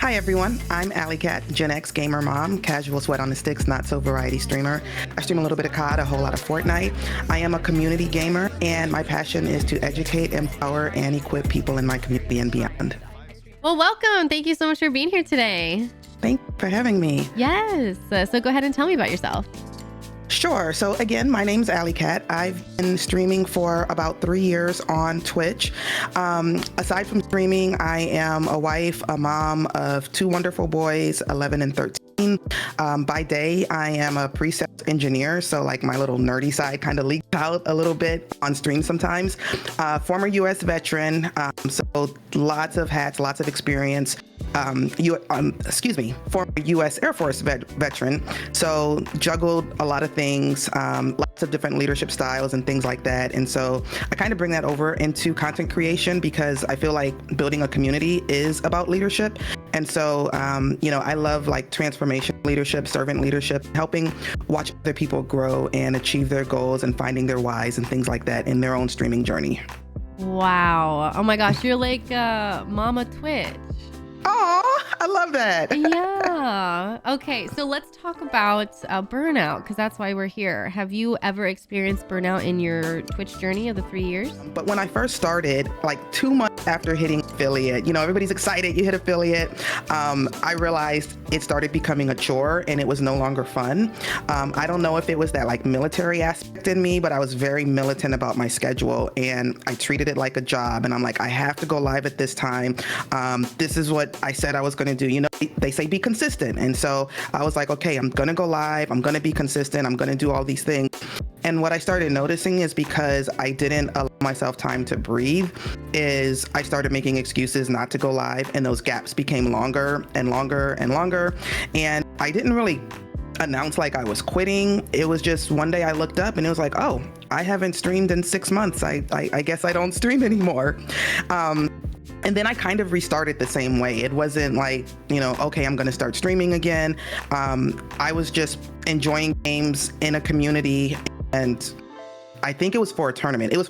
Hi everyone, I'm iamAlikat, GenX gamer mom, casual sweat on the sticks, not so variety streamer. I stream a little bit of COD, a whole lot of Fortnite. I am a community gamer, and my passion is to educate, empower, and equip people in my community and beyond. Well, welcome. Thank you so much for being here today. Thank you for having me. Yes. So go ahead and tell me about yourself. Sure. So again, my name's iamAlikat. I've been streaming for about 3 years on Twitch. Aside from streaming, I am a wife, a mom of 2 wonderful boys, 11 and 13. By day, I am a pre-sales engineer, so like my little nerdy side kind of leaks out a little bit on stream sometimes. Former U.S. veteran, so lots of hats, lots of experience. Former U.S. Air Force veteran, so juggled a lot of things, lots of different leadership styles and things like that. And so I kind of bring that over into content creation because I feel like building a community is about leadership. And so, I love like transformation leadership, servant leadership, helping watch other people grow and achieve their goals and finding their whys and things like that in their own streaming journey. Wow. Oh my gosh. You're like Mama Twitch. Oh, I love that. Yeah. Okay. So let's talk about burnout, because that's why we're here. Have you ever experienced burnout in your Twitch journey of the 3 years? But when I first started, like 2 months after hitting affiliate, everybody's excited, you hit affiliate. I realized it started becoming a chore and it was no longer fun. I don't know if it was that like military aspect in me, but I was very militant about my schedule and I treated it like a job. And I'm like, I have to go live at this time. This is what I said I was going to do. They say be consistent. And so I was like, okay, I'm going to go live. I'm going to be consistent. I'm going to do all these things. And what I started noticing is because I didn't allow myself time to breathe is I started making excuses not to go live, and those gaps became longer and longer and longer. And I didn't really announce like I was quitting. It was just one day I looked up and it was like, oh, I haven't streamed in 6 months. I guess I don't stream anymore. And then I kind of restarted the same way. It wasn't like, okay, I'm going to start streaming again. I was just enjoying games in a community, and I think it was for a tournament. It was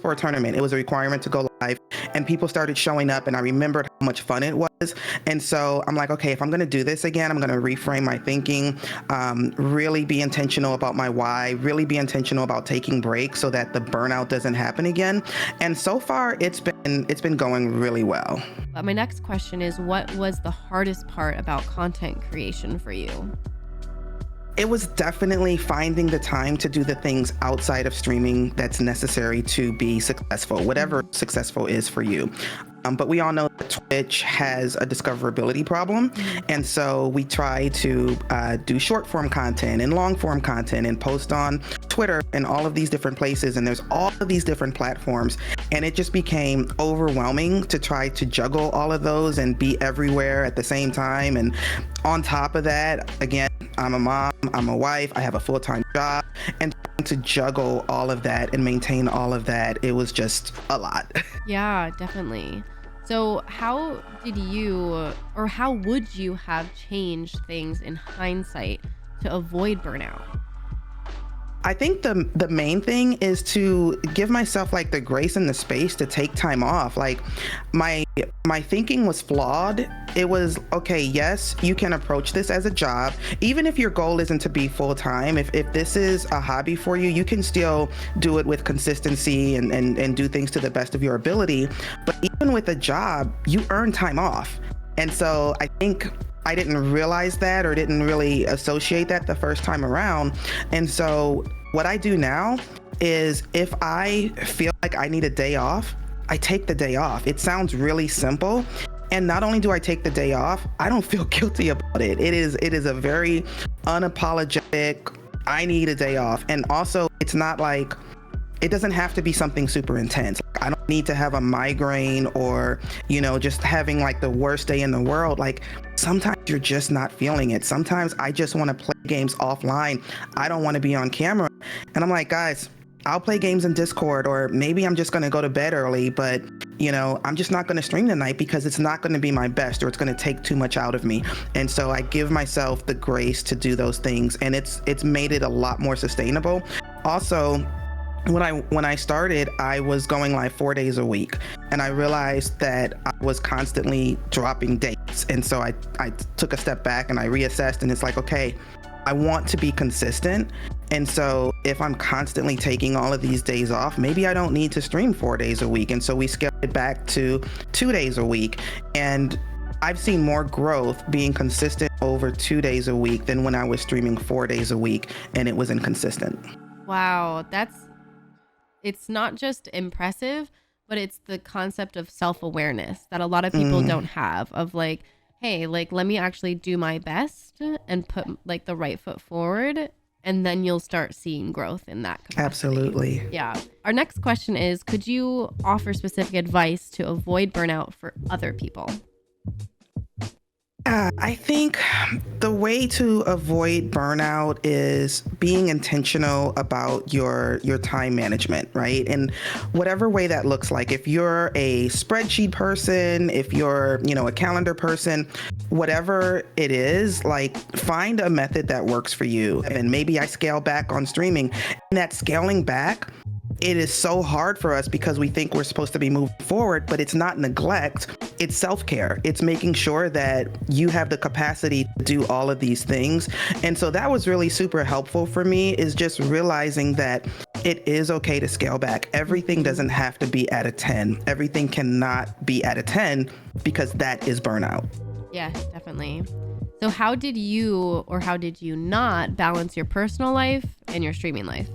a requirement to go live, and people started showing up, and I remembered how much fun it was. And so I'm like, okay, if I'm going to do this again, I'm going to reframe my thinking, really be intentional about my why, really be intentional about taking breaks so that the burnout doesn't happen again. And so far it's been going really well. My next question is, what was the hardest part about content creation for you? It was definitely finding the time to do the things outside of streaming that's necessary to be successful, whatever successful is for you. But we all know that Twitch has a discoverability problem. And so we try to do short form content and long form content and post on Twitter and all of these different places. And there's all of these different platforms. And it just became overwhelming to try to juggle all of those and be everywhere at the same time. And on top of that, again, I'm a mom, I'm a wife, I have a full-time job, and trying to juggle all of that and maintain all of that, it was just a lot. Yeah, definitely. So how would you have changed things in hindsight to avoid burnout? I think the main thing is to give myself like the grace and the space to take time off. Like my thinking was flawed. It was, okay, yes, you can approach this as a job. Even if your goal isn't to be full time, if this is a hobby for you, you can still do it with consistency and do things to the best of your ability. But even with a job, you earn time off. And so I think I didn't realize that or didn't really associate that the first time around. And so what I do now is if I feel like I need a day off, I take the day off. It sounds really simple. And not only do I take the day off, I don't feel guilty about it. It is a very unapologetic, I need a day off. And also it's not like, it doesn't have to be something super intense. I don't need to have a migraine or, just having like the worst day in the world. Like sometimes you're just not feeling it. Sometimes I just want to play games offline. I don't want to be on camera. And I'm like, guys, I'll play games in Discord, or maybe I'm just going to go to bed early, but I'm just not going to stream tonight because it's not going to be my best, or it's going to take too much out of me. And so I give myself the grace to do those things, and it's made it a lot more sustainable. Also, When I started, I was going live 4 days a week, and I realized that I was constantly dropping dates. And so I took a step back and I reassessed, and it's like, okay, I want to be consistent. And so if I'm constantly taking all of these days off, maybe I don't need to stream 4 days a week. And so we scaled it back to 2 days a week. And I've seen more growth being consistent over 2 days a week than when I was streaming 4 days a week and it was inconsistent. Wow, it's not just impressive, but it's the concept of self-awareness that a lot of people don't have, of like, hey, like, let me actually do my best and put like the right foot forward, and then you'll start seeing growth in that capacity. Absolutely. Yeah. Our next question is, could you offer specific advice to avoid burnout for other people? I think the way to avoid burnout is being intentional about your time management, right? And whatever way that looks like. If you're a spreadsheet person, if you're, a calendar person, whatever it is, like, find a method that works for you. And maybe I scale back on streaming. And that scaling back, it is so hard for us because we think we're supposed to be moving forward, but it's not neglect. It's self-care. It's making sure that you have the capacity to do all of these things. And so that was really super helpful for me, is just realizing that it is okay to scale back. Everything doesn't have to be at a 10. Everything cannot be at a 10 because that is burnout. Yeah, definitely. So how did you not balance your personal life and your streaming life?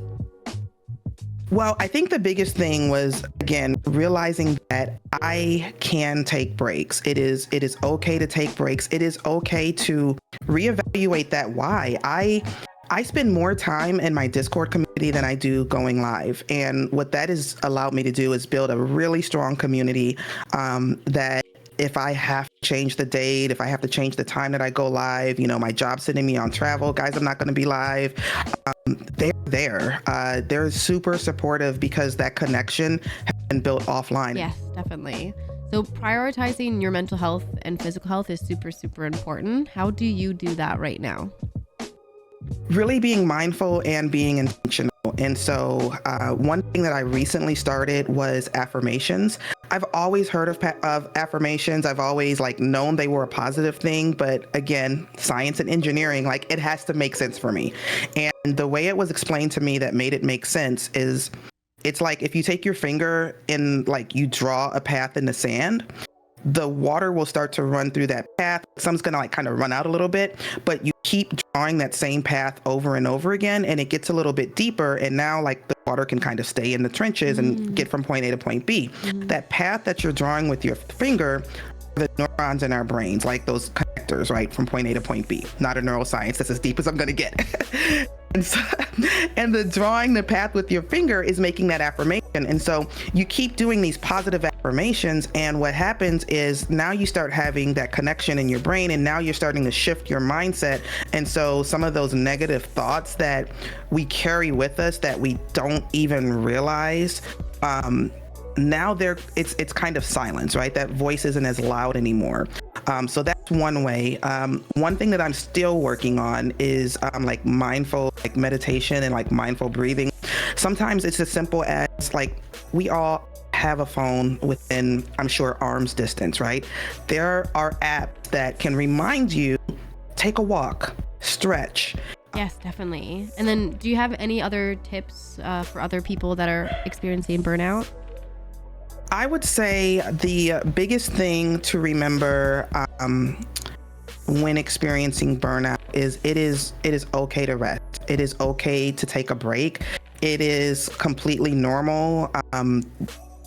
Well, I think the biggest thing was, again, realizing that I can take breaks. It is okay to take breaks. It is okay to reevaluate that why. I spend more time in my Discord community than I do going live. And what that has allowed me to do is build a really strong community that if I have to change the date, if I have to change the time that I go live, my job's sending me on travel, guys, I'm not going to be live. They're there. They're super supportive because that connection has been built offline. Yes, definitely. So prioritizing your mental health and physical health is super, super important. How do you do that right now? Really being mindful and being intentional. And so one thing that I recently started was affirmations. I've always heard of affirmations. I've always known they were a positive thing. But again, science and engineering, it has to make sense for me. And the way it was explained to me that made it make sense is it's like if you take your finger and you draw a path in the sand, the water will start to run through that path. Some's going to kind of run out a little bit, but you keep drawing that same path over and over again, and it gets a little bit deeper. And now the water can kind of stay in the trenches and get from point A to point B. That path that you're drawing with your finger, the neurons in our brains, those connectors, right, from point A to point B. Not a neuroscience. That's as deep as I'm going to get. And the drawing the path with your finger is making that affirmation. And so you keep doing these positive affirmations, and what happens is now you start having that connection in your brain, and now you're starting to shift your mindset. And so some of those negative thoughts that we carry with us that we don't even realize, now it's kind of silence, right? That voice isn't as loud anymore. So that's one way. One thing that I'm still working on is mindful meditation and mindful breathing. Sometimes it's as simple as we all have a phone within, I'm sure, arm's distance, right? There are apps that can remind you, take a walk, stretch. Yes, definitely. And then do you have any other tips for other people that are experiencing burnout? I would say the biggest thing to remember when experiencing burnout is it is okay to rest. It is okay to take a break. It is completely normal.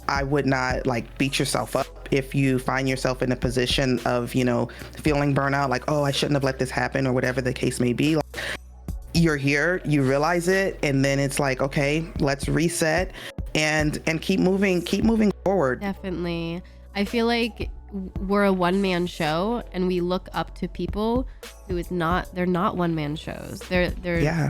I would not beat yourself up if you find yourself in a position of, feeling burnout, oh, I shouldn't have let this happen, or whatever the case may be. You're here, you realize it, and then it's okay, let's reset and keep moving forward. Definitely. I feel like we're a one-man show, and we look up to people who they're not one-man shows. They're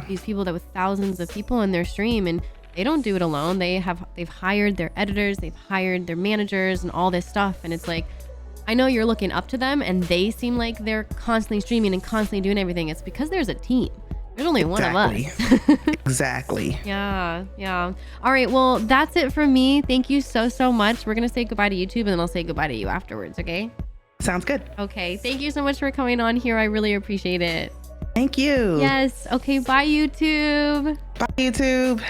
these people that with thousands of people in their stream, and they don't do it alone. They've hired their editors, they've hired their managers and all this stuff. And it's I know you're looking up to them and they seem like they're constantly streaming and constantly doing everything. It's because there's a team. There's only one of us. Exactly. Yeah. All right. Well, that's it from me. Thank you so much. We're going to say goodbye to YouTube and then I'll say goodbye to you afterwards. Okay. Sounds good. Okay. Thank you so much for coming on here. I really appreciate it. Thank you. Yes. Okay. Bye, YouTube. Bye, YouTube.